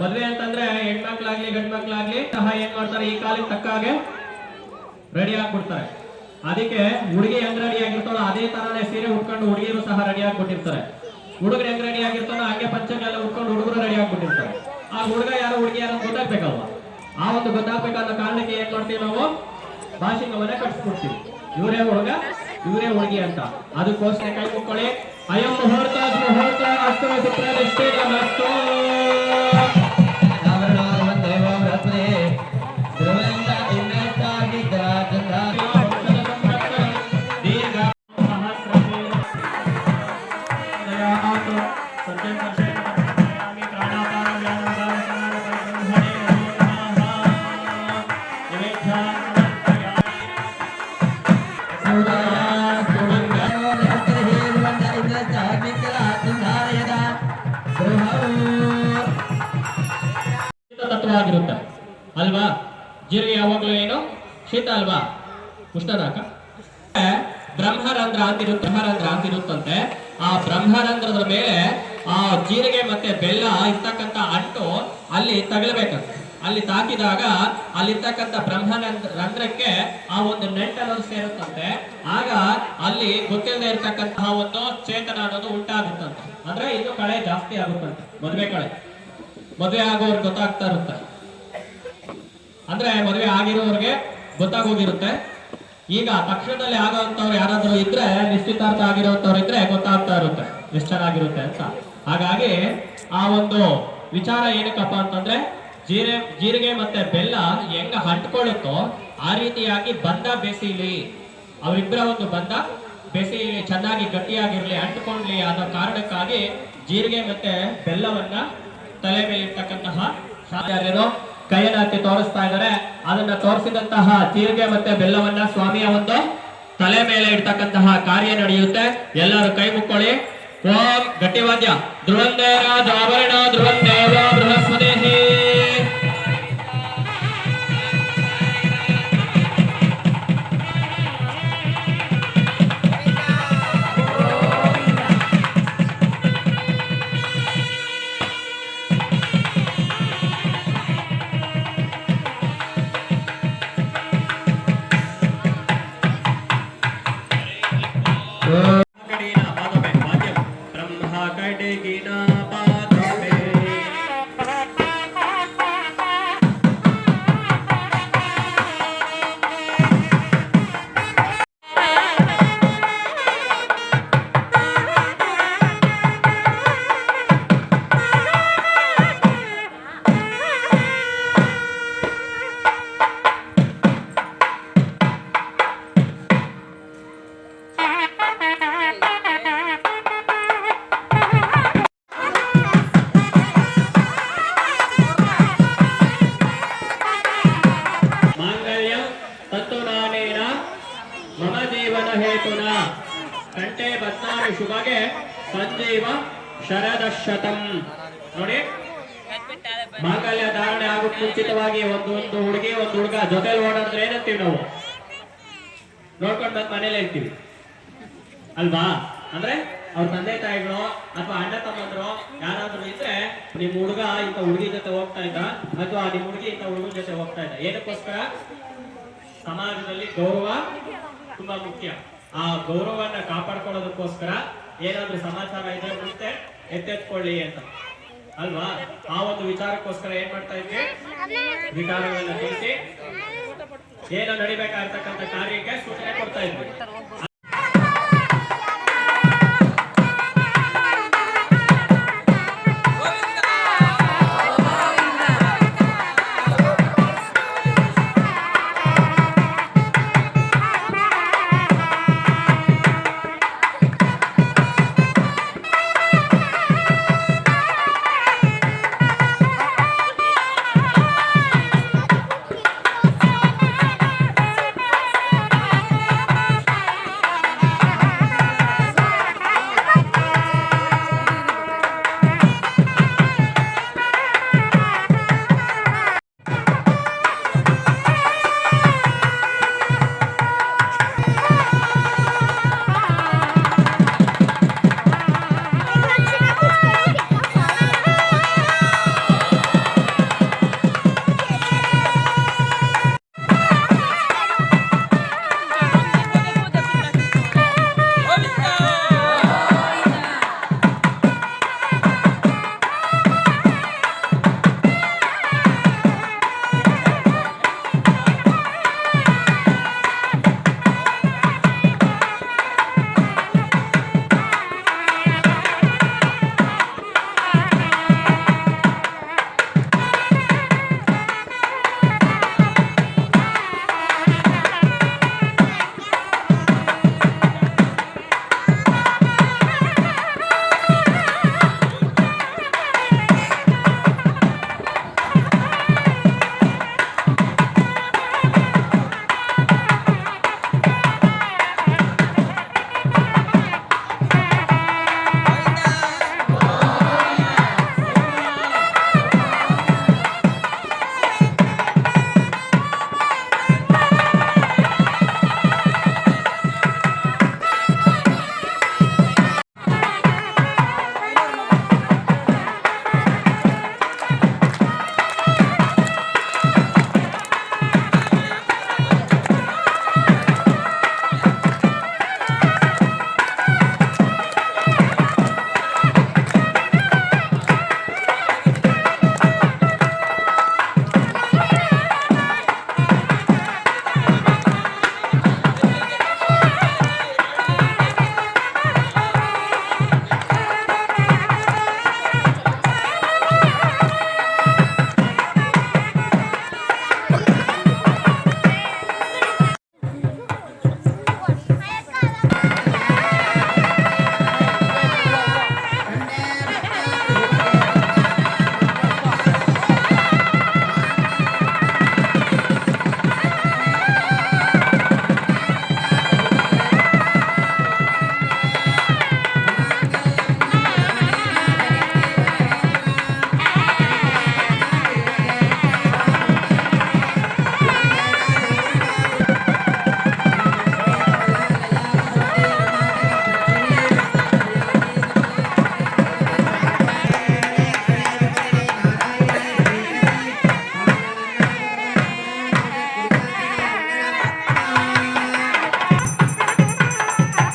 ಮದ್ವೆ ಅಂತಂದ್ರೆ ಹೆಣ್ಮಕ್ಳಾಗ್ಲಿ ಗಂಡ್ ಮಕ್ಳಾಗ್ಲಿ ಸಹ ಏನ್ ಮಾಡ್ತಾರೆ, ಈ ಕಾಲಕ್ಕೆ ತಕ್ಕ ಹಾಗೆ ರೆಡಿ ಆಗ್ಬಿಡ್ತಾರೆ. ಅದಕ್ಕೆ ಹುಡುಗಿ ಹೆಂಗ್ ರೆಡಿ ಆಗಿರ್ತಾಳೋ ಅದೇ ತರನೇ ಸೀರೆ ಉಟ್ಕೊಂಡು ಹುಡುಗಿರು ಸಹ ರೆಡಿ ಆಗ್ಬಿಟ್ಟಿರ್ತಾರೆ. ಹುಡುಗರು ಹೆಂಗ್ ರೆಡಿ ಆಗಿರ್ತಾನೋ ಹಂಗೆ ಪಂಚೆಲ್ಲ ಉಟ್ಕೊಂಡು ಹುಡುಗರು ರೆಡಿ ಆಗ್ಬಿಟ್ಟಿರ್ತಾರೆ. ಆ ಹುಡುಗ ಯಾರು ಹುಡುಗಿ ಯಾರು ಗೊತ್ತಾಗ್ಬೇಕಲ್ವಾ? ಆ ಒಂದು ಗೊತ್ತಾಗ್ಬೇಕಾದ ಕಾರಣಕ್ಕೆ ಏನ್ ಮಾಡ್ತೀವಿ ನಾವು, ಭಾಷಿಕವನ್ನ ಕಟ್ಸ್ಬಿಡ್ತೀವಿ. ಇವರೇ ಹುಡುಗ ಇವರೇ ಹುಡುಗಿ ಅಂತ. ಅದಕ್ಕೋಸ್ಕರ ಕೈ ಮುಕ್ಕೊಳ್ಳಿ. ಅಯಂ ಮುಹೂರ್ತ ಮುಹೂರ್ತ ಅಸ್ತು ಸುಪ್ರತಿಷ್ಠಿತ ಮಸ್ತು ತತ್ವವಾಗಿರುತ್ತೆ ಅಲ್ವಾ? ಜೀರಿಗೆ ಯಾವಾಗ್ಲೂ ಏನು ಶೀತ ಅಲ್ವಾ, ಉಷ್ಣನಾಕ. ಬ್ರಹ್ಮರಂಧ್ರ ಅಂತಿರುತ್ತಂತೆ. ಆ ಬ್ರಹ್ಮರಂಧ್ರದ ಮೇಲೆ ಆ ಜೀರಿಗೆ ಮತ್ತೆ ಬೆಲ್ಲ ಇರ್ತಕ್ಕಂಥ ಅಂಟು ಅಲ್ಲಿ ತಗಲ್ಬೇಕಂತೆ. ಅಲ್ಲಿ ತಾಕಿದಾಗ ಅಲ್ಲಿರ್ತಕ್ಕಂಥ ಬ್ರಹ್ಮರಂಧ್ರಕ್ಕೆ ಆ ಒಂದು ನೆಂಟನ್ನು ಸೇರುತ್ತಂತೆ. ಆಗ ಅಲ್ಲಿ ಗೊತ್ತಿಲ್ಲದೆ ಇರ್ತಕ್ಕಂತಹ ಒಂದು ಚೇತನ ಅನ್ನೋದು ಉಂಟಾಗುತ್ತಂತೆ. ಅಂದ್ರೆ ಇನ್ನು ಕಳೆ ಜಾಸ್ತಿ ಆಗುತ್ತಂತೆ. ಮದುವೆ ಆಗೋರ್ಗೆ ಗೊತ್ತಾಗ್ತಾ ಇರುತ್ತೆ, ಅಂದ್ರೆ ಮದುವೆ ಆಗಿರೋರ್ಗೆ ಗೊತ್ತಾಗೋಗಿರುತ್ತೆ. ಈಗ ತಕ್ಷಣದಲ್ಲಿ ಆಗೋಂಥವ್ರು ಯಾರಾದ್ರೂ ಇದ್ರೆ, ನಿಶ್ಚಿತಾರ್ಥ ಆಗಿರೋಂಥವ್ರು ಇದ್ರೆ ಗೊತ್ತಾಗ್ತಾ ಇರುತ್ತೆ ಎಷ್ಟು ಚೆನ್ನಾಗಿರುತ್ತೆ ಅಂತ. ಹಾಗಾಗಿ ಆ ಒಂದು ವಿಚಾರ ಏನಕ್ಕಪ್ಪ ಅಂತಂದ್ರೆ, ಜೀರಿಗೆ ಮತ್ತೆ ಬೆಲ್ಲ ಹೆಂಗ ಅಂಟ್ಕೊಳ್ಳುತ್ತೋ ಆ ರೀತಿಯಾಗಿ ಬಂಧ ಬೆಸೀಲಿ, ಅವರಿಬ್ಬರ ಒಂದು ಬಂಧ ಬೆಸೀಲಿ, ಚೆನ್ನಾಗಿ ಗಟ್ಟಿಯಾಗಿರ್ಲಿ, ಅಂಟ್ಕೊಂಡ್ಲಿ ಅನ್ನೋ ಕಾರಣಕ್ಕಾಗಿ ಜೀರಿಗೆ ಮತ್ತೆ ಬೆಲ್ಲವನ್ನ ತಲೆ ಮೇಲೆ ಇರ್ತಕ್ಕಂತಹ ಆಚಾರ್ಯರು ಕೈಯನ್ನ ಹತ್ತಿ ತೋರಿಸ್ತಾ ಇದ್ದಾರೆ. ಅದನ್ನ ತೋರಿಸಿದಂತಹ ಜೀರಿಗೆ ಮತ್ತೆ ಬೆಲ್ಲವನ್ನ ಸ್ವಾಮಿಯ ಒಂದು ತಲೆ ಮೇಲೆ ಇಡ್ತಕ್ಕಂತಹ ಕಾರ್ಯ ನಡೆಯುತ್ತೆ. ಎಲ್ಲರೂ ಕೈ ಮುಕ್ಕೊಳ್ಳಿ. ಓಂ ಗಟ್ಟಿವಾದ್ಯ ಧ್ರುವಂದೇರ ಜಾವರಣ ಧ್ರುವಂದೇವ ಬೃಹಸ್ಪತಿ. ಮಮ ಜೀವನ ಹೇತುನ ಕಂಠೆ ಬದ್ನಾಮಿ ಶುಭಗೆ ಸಂಜೀವ ಶರದಶತಂ. ನೋಡಿ, ಮಾಂಗಲ್ಯ ಧಾರಣೆ ಆಗೋ ಮುಂಚಿತವಾಗಿ ಒಂದು ಹುಡುಗಿ ಒಂದು ಹುಡುಗ ಜೊತೆಲಿ ಓಡಾಡಿದ್ರೆ ಏನಂತೀವಿ ನಾವು? ನೋಡ್ಕೊಂಡು ಬಂದು ಮನೇಲಿ ಇರ್ತೀವಿ ಅಲ್ವಾ? ಅಂದ್ರೆ ಅವ್ರ ತಂದೆ ತಾಯಿಗಳು ಅಥವಾ ಅಣ್ಣ ತಮ್ಮಂದ್ರು ಯಾರಾದ್ರೂ ಇದ್ರೆ, ನಿಮ್ ಹುಡುಗ ಇಂಥ ಹುಡುಗಿ ಜೊತೆ ಹೋಗ್ತಾ ಇದ್ದ ಅಥವಾ ನಿಮ್ ಹುಡುಗಿ ಇಂಥ ಹುಡುಗನ ಜೊತೆ ಹೋಗ್ತಾ ಇದ್ದ, ಏನಕ್ಕೋಸ್ಕರ? ಸಮಾಜದಲ್ಲಿ ಗೌರವ ತುಂಬಾ ಮುಖ್ಯ. ಆ ಗೌರವವನ್ನ ಕಾಪಾಡ್ಕೊಳ್ಳೋದಕ್ಕೋಸ್ಕರ ಏನಾದ್ರೂ ಸಮಾಚಾರ ಇದ್ರೆ ಮುಂದೆ ಎತ್ತೆತ್ಕೊಳ್ಳಿ ಅಂತ ಅಲ್ವಾ? ಆ ಒಂದು ವಿಚಾರಕ್ಕೋಸ್ಕರ ಏನ್ ಮಾಡ್ತಾ ಇದ್ವಿ, ವಿಚಾರಗಳನ್ನ ತಿಳಿಸಿ ಏನೋ ನಡಿಬೇಕಾಗಿರ್ತಕ್ಕಂಥ ಕಾರ್ಯಕ್ಕೆ ಸೂಚನೆ ಕೊಡ್ತಾ ಇದ್ವಿ.